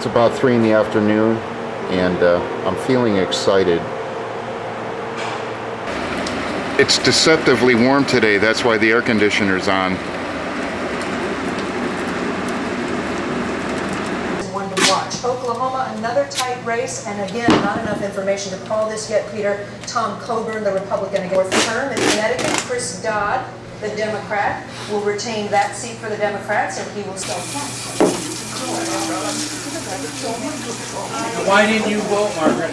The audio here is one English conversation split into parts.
about 3 in the afternoon, and I'm feeling excited. It's deceptively warm today. That's why the air conditioner's on. One to watch. Oklahoma, another tight race, and again, not enough information to call this yet, Peter. Tom Coburn, the Republican, again, fourth term. In Connecticut, Chris Dodd, the Democrat, will retain that seat for the Democrats, and he will still count. Why didn't you vote, Margaret?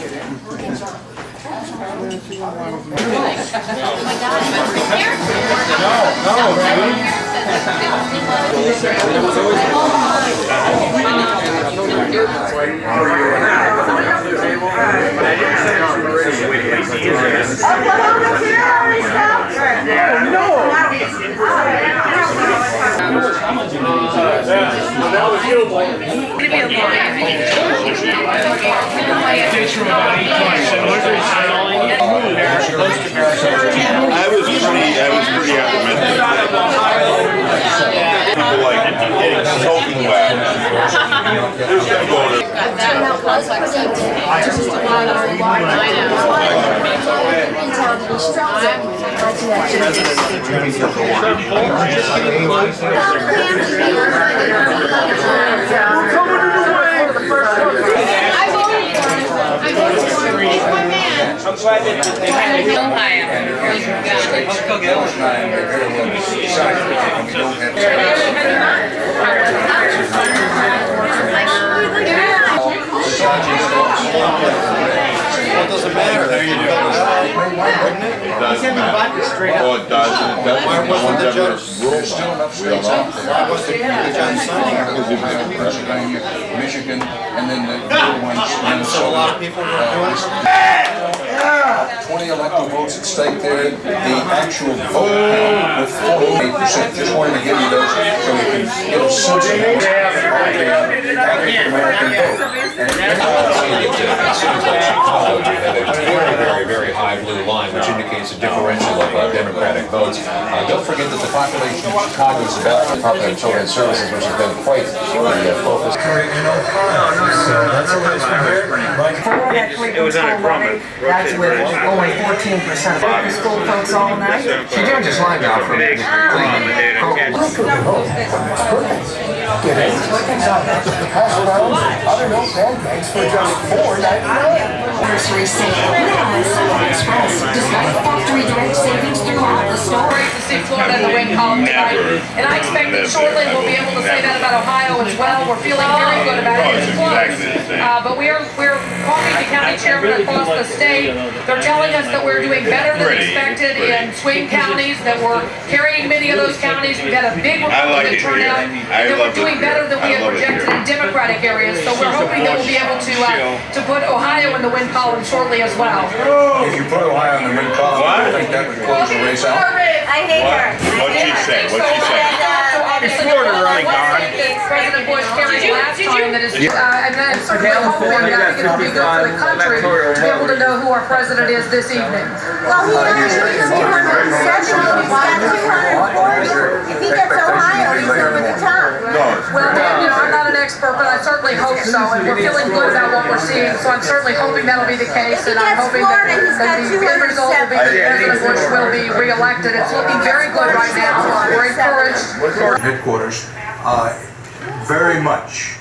I was pretty optimistic. People like getting soaking wet. I'm glad that they had Let's go get It doesn't matter. There you go. It doesn't matter. Oh, it does. Why wasn't the judge still enough states up? Why wasn't the judge signing it? Pennsylvania, Michigan, and then the other ones. So a lot of people were doing it. 20 electoral votes at stake there. The actual vote count with 48%. Just wanted to give you those so you can get a sense of the African American vote. Very, very high blue line, which indicates a differential of Democratic votes. Don't forget that the population of Chicago is about the Department of Children's Services, which has been quite focused. It was on a promise. That's with only 14% of the school folks all night. She did just line now for me. Other milk pancakes for just $4.99. Anniversary sale. Express. Discover factory direct savings throughout the store. Great to see Florida in the win column tonight, and I expect that shortly we'll be able to say that about Ohio as well. We're feeling very good about it. It's close, but we're talking to county chairmen across the state. They're telling us that we're doing better than expected in swing counties, that we're carrying many of those counties. We've had a big Republican turnout, and that we're doing better than we had projected in Democratic areas. So we're hoping that we'll be able to put Ohio in the win column shortly as well. If you put Ohio in the win column, I think that would close the race out. I hate her. What'd she say? What'd she say? Florida running on. President Bush carried last time that is, and I'm certainly hoping that I think it'll be good for the country to be able to know who our president is this evening. Well, he has 270, he's got 240. If he gets Ohio, he's over the top. Well, I'm not an expert, but I certainly hope so, and we're feeling good about what we're seeing, so I'm certainly hoping that'll be the case, and I'm hoping that the end result will be that President Bush will be reelected. It's looking very good right now. We're encouraged. Headquarters, very much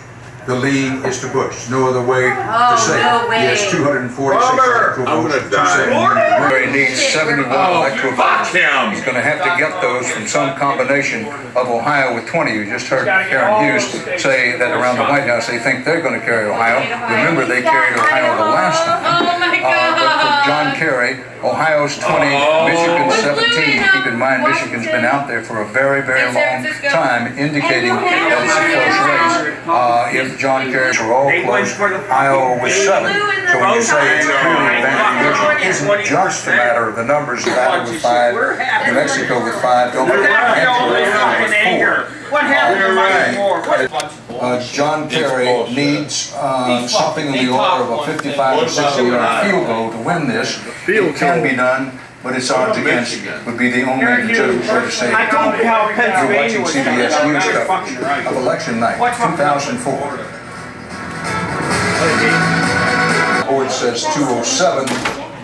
the lean is to Bush. No other way to say it. He has 246 electoral votes. He needs 71 electoral votes. He's going to have to get those from some combination of Ohio with 20. You just heard Karen Hughes say that around the White House they think they're going to carry Ohio. Remember, they carried Ohio the last time. But for John Kerry, Ohio's 20, Michigan's 17. Keep in mind, Michigan's been out there for a very, very long time, indicating that it's a close race. If John Kerry's were all close, Iowa was 7. So when you say it's clearly advantage, it isn't just a matter of the numbers. Nevada with 5, New Mexico with 5, Oklahoma with 4. What happened to my war? John Kerry needs something in the order of a 55 or 60-yard field goal to win this. It can be done, but it's odds against would be the only legitimate way to say it. I told you how Pennsylvania You're watching was CBS News coverage of election night, 2004. Board says 207,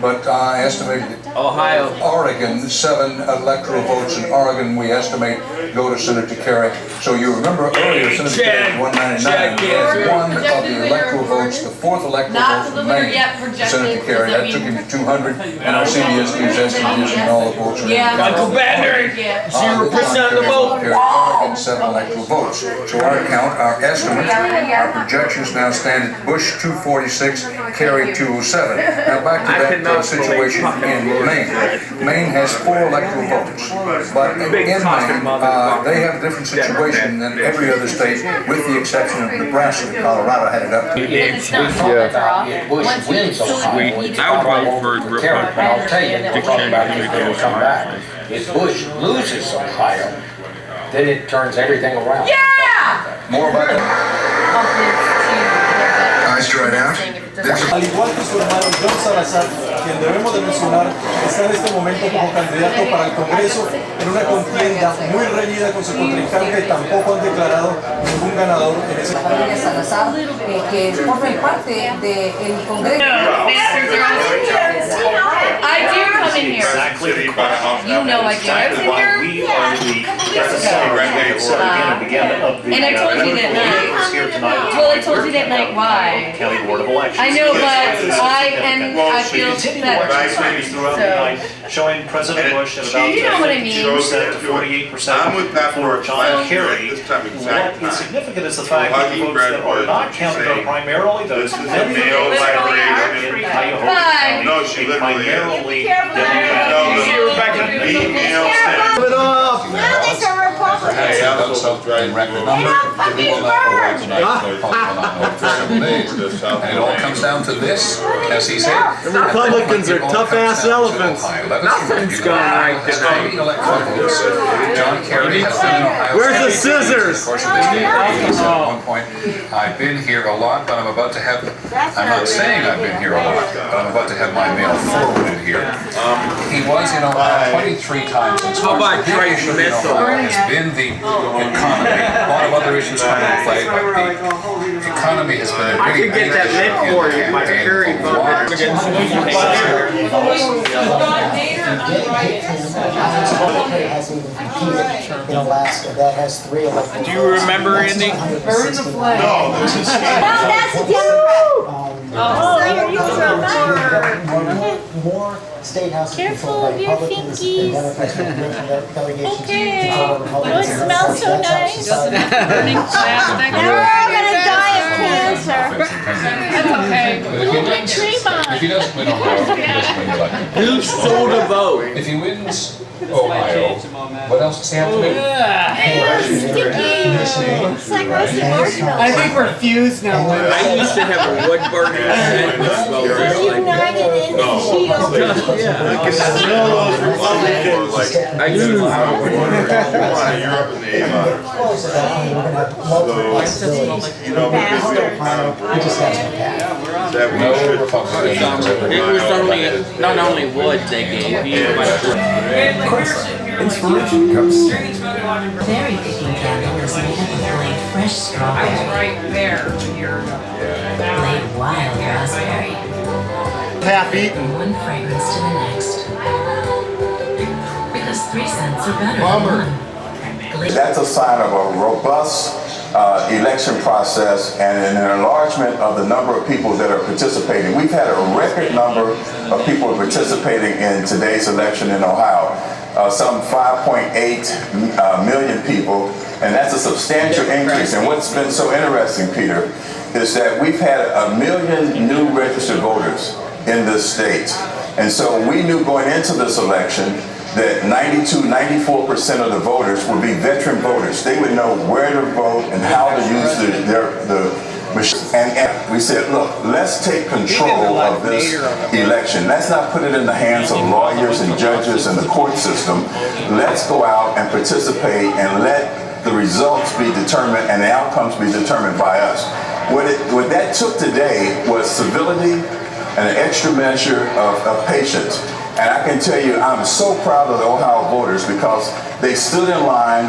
but I estimated Ohio. Oregon, 7 electoral votes in Oregon, we estimate, go to Senator Kerry. So you remember earlier, Senator Kerry had 199. One of the electoral votes, the 4th electoral vote in Maine, Senator Kerry, that took him to 200, and our CBS News estimate is all the votes are in. Uncle Bender, 0% of the vote. Oregon, 7 electoral votes. So our count, our estimate, our projections now stand at Bush 246, Kerry 207. Now back to that situation in Maine. Maine has 4 electoral votes, but in Maine, they have a different situation than every other state, with the exception of Nebraska. Colorado had it up. Bush wins Ohio, it's I would all vote over for Kerry. And I'll tell you, we'll talk about it when we come back. If Bush loses Ohio, then it turns everything around. Yeah! More about that. Eyes dried out. Al igual que su hermano John Salazar, quien debemos de mencionar, está en este momento como candidato para el Congreso en una contienda muy reñida con su contrincante. Tampoco han declarado ningún ganador en ese. La familia Salazar, que forman parte del Congreso. I do come in here. You know I do. I was in here a couple weeks ago. And I told you that night. Well, I told you that night why. County Board of Elections. I know, but I feel that. Showing President Bush at about You know what I mean. 2% to 48% for John Kerry. What is significant is the fact that the votes that are not counted are primarily those who live in Cuyahoga County, No, she literally is. primarily Hey, I'm in record number. We will not go out tonight. No public will not know for several days. And it all comes down to this, as he said. The Republicans are tough-ass elephants. Nothing's going right tonight. John Kerry has been in Ohio. Where's the scissors? Of course, he said at one point, I've been here a lot, but I'm about to have, I'm not saying I've been here a lot, but I'm about to have my mail forwarded here. He was in Ohio 23 times since How about Trey Missile? has been the economy. A lot of other issues come into play, but the economy has been a I big could get that link for you, my Kerry vote. Hasn't even competed in Alaska. That has 3 elected. Do you remember, Andy? Burn the flag. That's a Democrat. More state houses Careful controlled by of your Republicans fingies. than Democrats with delegations Okay. controlled by Republicans. Oh, it smells so That's how nice. society- Now we're all gonna die of cancer. Look at Tremont. If he doesn't win Ohio, he doesn't win the election. Who sold a vote? If he wins Ohio, what else does he have to do? It's like roasted marshmallows. think we're fused now. I used to have a wood burning head that smelled just like that. United in the shield. I used to Close it down, we're gonna have multiple possibilities. He just has no path. No Republicans ever. It was only, not only wood they gave you, but Inspiration comes. Berry picking candle is made up of blade fresh strawberry, Right there. blade wild raspberry, Half eaten. from one fragrance to the next. Because 3 cents are better Bummer. than 1. Glade That's a sign of a robust election process and an enlargement of the number of people that are participating. We've had a record number of people participating in today's election in Ohio. Some 5.8 million people, and that's a substantial increase. And what's been so interesting, Peter, is that we've had 1 million new registered voters in this state. And so we knew going into this election that 94% of the voters would be veteran voters. They would know where to vote and how to use the machine. And we said, look, let's take control of this election. Let's not put it in the hands of lawyers and judges and the court system. Let's go out and participate and let the results be determined and the outcomes be determined by us. What that took today was civility and an extra measure of patience. And I can tell you, I'm so proud of the Ohio voters because they stood in line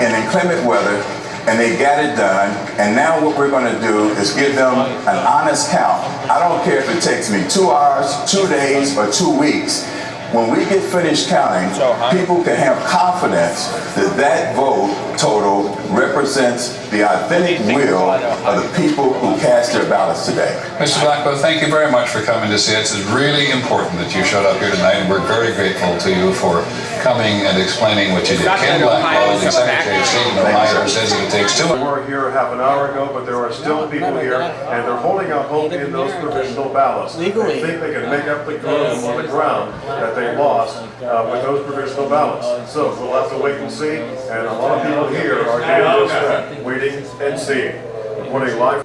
in inclement weather. and they got it done, and now what we're going to do is give them an honest count. I don't care if it takes me 2 hours, 2 days, or 2 weeks. When we get finished counting, people can have confidence that that vote total represents the authentic will of the people who cast their ballots today. Mr. Blackwell, thank you very much for coming to see us. It's really important that you showed up here tonight, and we're very grateful to you for coming and explaining what you did. Ken Blackwell, the Secretary of State in Ohio, says that it takes 2 We were here half an hour ago, but there are still people here, and they're holding out hope in those provisional ballots. They think they can make up the ground that they lost with those provisional ballots. So we'll have to wait and see, and a lot of people here are doing just that, waiting and seeing. Reporting live.